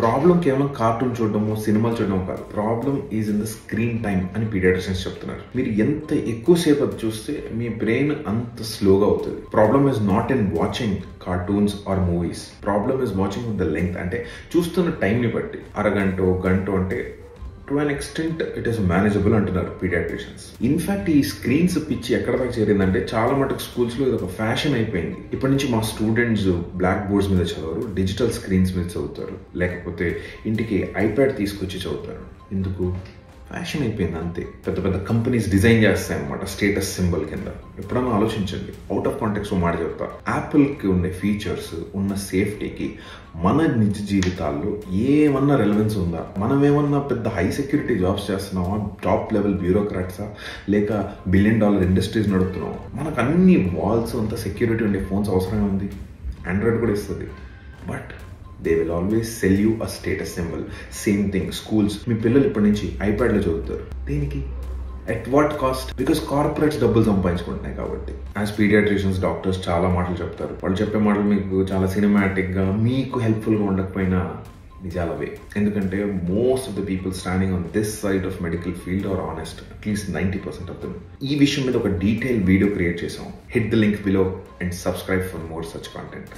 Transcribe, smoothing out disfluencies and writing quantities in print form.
Problem కేవలం cartoon చూడడము సినిమాలు చూడడం కాదు, problem is in the screen time అని పీడియాట్రిషియన్స్ చెప్తున్నారు. మీరు ఎంత ఎక్కువసేపు అది చూస్తే మీ బ్రెయిన్ అంత స్లోగా అవుతుంది. Problem is not in watching cartoons or movies, problem is watching the length. అంటే చూస్తున్న టైంని బట్టి అరగంట గంట అంటే to an extent it is manageable అంటున్నారు పీడియాట్రిషియన్స్. ఇన్ఫాక్ట్ ఈ స్క్రీన్స్ పిచ్చి ఎక్కడ దాకా చేరిందంటే చాలా మటుకు స్కూల్స్ లో ఇది ఒక ఫ్యాషన్ అయిపోయింది. ఇప్పటి నుంచి మా స్టూడెంట్స్ బ్లాక్ బోర్డ్స్ మీద చదవరు, డిజిటల్ స్క్రీన్స్ మీద చదువుతారు, లేకపోతే ఇంటికి ఐప్యాడ్ తీసుకొచ్చి చదువుతారు. ఎందుకు? ఫ్యాషన్ అయిపోయింది అంతే. పెద్ద పెద్ద కంపెనీస్ డిజైన్ చేస్తాయి అన్నమాట స్టేటస్ సింబల్ కింద. ఎప్పుడన్నా ఆలోచించండి, అవుట్ ఆఫ్ కాంటెక్స్ట్ మాట చెప్తా, యాపిల్కి ఉండే ఫీచర్స్ ఉన్న సేఫ్టీకి మన నిజ జీవితాల్లో ఏమన్నా రెలవెన్స్ ఉందా? మనం ఏమన్నా పెద్ద హై సెక్యూరిటీ జాబ్స్ చేస్తున్నామా, టాప్ లెవెల్ బ్యూరోక్రాట్సా, లేక $1 బిలియన్ ఇండస్ట్రీస్ నడుపుతున్నామా? మనకు అన్ని వాల్స్ అంత సెక్యూరిటీ ఉండే ఫోన్స్ అవసరమే ఉంది. ఆండ్రాయిడ్ కూడా ఇస్తుంది. But they will always sell you a status symbol. Same thing, schools. మీ పిల్లలు ఇప్పటి నుంచి ఐప్యాడ్లో చదువుతారు. దేనికి? At what cost? Because corporates డబ్బులు సంపాదించుకుంటున్నాయి కాబట్టి. యాజ్ పీడియాట్రిషియన్స్ డాక్టర్స్ చాలా మాటలు చెప్తారు. వాళ్ళు చెప్పే మాటలు మీకు చాలా సినిమాటిక్గా, మీకు హెల్ప్ఫుల్గా ఉండకపోయినా నిజాలవే. ఎందుకంటే most of the people standing on this side of medical field are honest, at least 90% of them. ఈ విషయం మీద ఒక డీటెయిల్ వీడియో క్రియేట్ చేసాం. Hit the link below and subscribe for more such content.